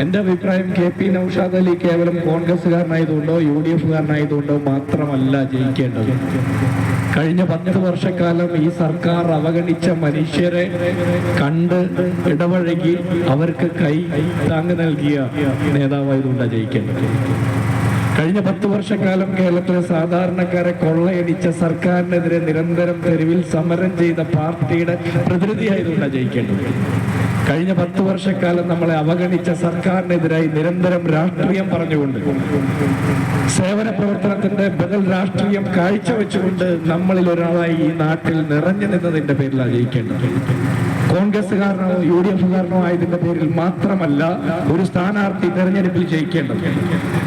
എൻ്റെ അഭിപ്രായം KP നൗഷാദ് അലി കേവലം കോൺഗ്രസ്സുകാരനായതുകൊണ്ടോ UDF-കാരനായതുകൊണ്ടോ മാത്രമല്ല ജയിക്കേണ്ടത്. കഴിഞ്ഞ 10 വർഷക്കാലം ഈ സർക്കാർ അവഗണിച്ച മനുഷ്യരെ കണ്ട് ഇടപഴകി അവർക്ക് കൈ താങ്ങ് നൽകിയ നേതാവായതുകൊണ്ടാണ് ജയിക്കേണ്ടത്. കഴിഞ്ഞ 10 വർഷക്കാലം കേരളത്തിലെ സാധാരണക്കാരെ കൊള്ളയടിച്ച സർക്കാരിനെതിരെ നിരന്തരം തെരുവിൽ സമരം ചെയ്ത പാർട്ടിയുടെ പ്രതിനിധിയായതുകൊണ്ടാണ് ജയിക്കേണ്ടത്. കഴിഞ്ഞ 10 വർഷക്കാലം നമ്മളെ അവഗണിച്ച സർക്കാരിനെതിരായി നിരന്തരം രാഷ്ട്രീയം പറഞ്ഞുകൊണ്ട് സേവന പ്രവർത്തനത്തിന്റെ ബദൽ രാഷ്ട്രീയം കാഴ്ചവെച്ചുകൊണ്ട് നമ്മളിൽ ഒരാളായി ഈ നാട്ടിൽ നിറഞ്ഞു നിന്നതിന്റെ പേരിലാണ് ജയിക്കേണ്ടത്. കോൺഗ്രസ്സുകാരനോ UDF-കാരനോ ആയതിന്റെ പേരിൽ മാത്രമല്ല ഒരു സ്ഥാനാർത്ഥി തെരഞ്ഞെടുപ്പിൽ ജയിക്കേണ്ടത്.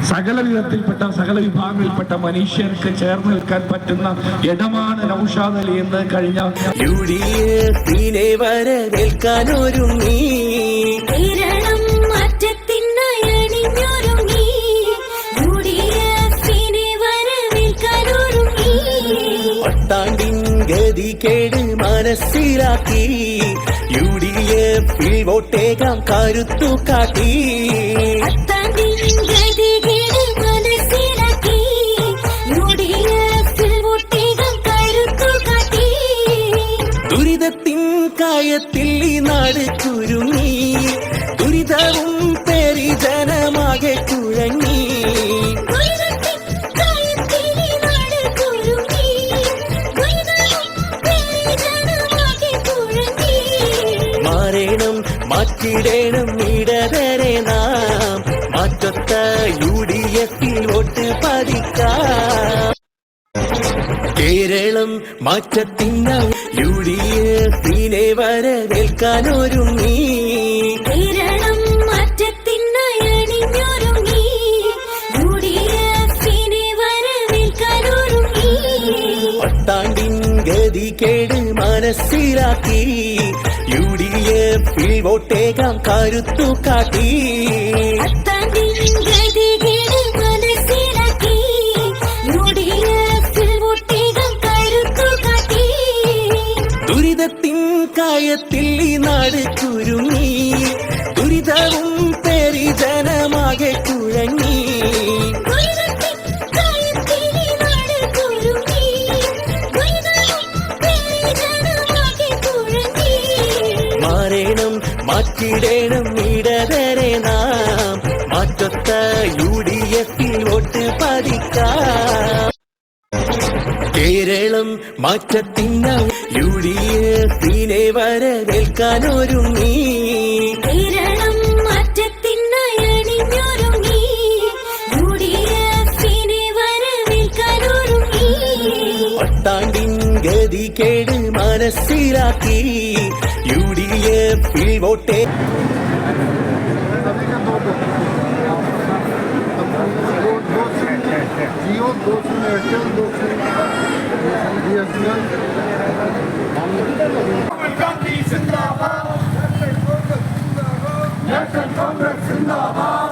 സകല വിഭാഗങ്ങളിൽപ്പെട്ട മനുഷ്യർക്ക് ചേർന്ന് നിൽക്കാൻ പറ്റുന്ന ഇടമാണ് നൗഷാദ് അലി എന്ന് കഴിഞ്ഞ UDF-നെ വരവേൽക്കാനൊരുങ്ങി കേരളം മാറ്റത്തിനയണിഞ്ഞൊരുങ്ങി UDF-നെ വരവേൽക്കാനൊരുങ്ങി പട്ടാണ്ടിൻ ഗതികേട് മനസ്സിലാക്കി UDF-ൽ വോട്ടേകാം കരുത്തു കാട്ടി ദുരിതത്തിൻ കായത്തിൽ ഈ നാട് കുരുങ്ങി ദുരിതവും പേരി ജനമാകെ കുഴങ്ങി മാറേണം മാറ്റിടേണം ഇടതരെ നാം മാറ്റത്ത UDF-ൽ വോട്ട് പതിക്കാം. കേരളം മാറ്റത്തിനായി UDF-നെ വരവേൽക്കാനൊരുങ്ങി കേരളം മാറ്റത്തിനയണിഞ്ഞൊരുങ്ങി UDF-നെ വരവേൽക്കാനൊരുങ്ങി പട്ടാണ്ടിൻ ഗതികേട് മനസ്സിലാക്കി UDF-ൽ വോട്ടേകാം കരുത്തു കാട്ടി ദുരിതത്തിൻ കായത്തിൽ ഈ നാട് കുരുങ്ങി ദുരിതവും പേരി ജനമാകെ കുഴങ്ങി മാറേണം മാറ്റിടേണം ഇടതരെ നാം മാറ്റത്ത UDF-ൽ വോട്ട് പതിക്കാം. കേരളം മാറ്റത്തിനായി UDF-നെ വരവേൽക്കാനൊരുങ്ങി കേരളം മാറ്റത്തിനയണിഞ്ഞൊരുങ്ങി UDF-നെ വരവേൽക്കാനൊരുങ്ങി പട്ടാണ്ടിൻ ഗതികേട് മനസ്സിലാക്കി UDF-ൽ വോട്ടേ National Congress Zindabad.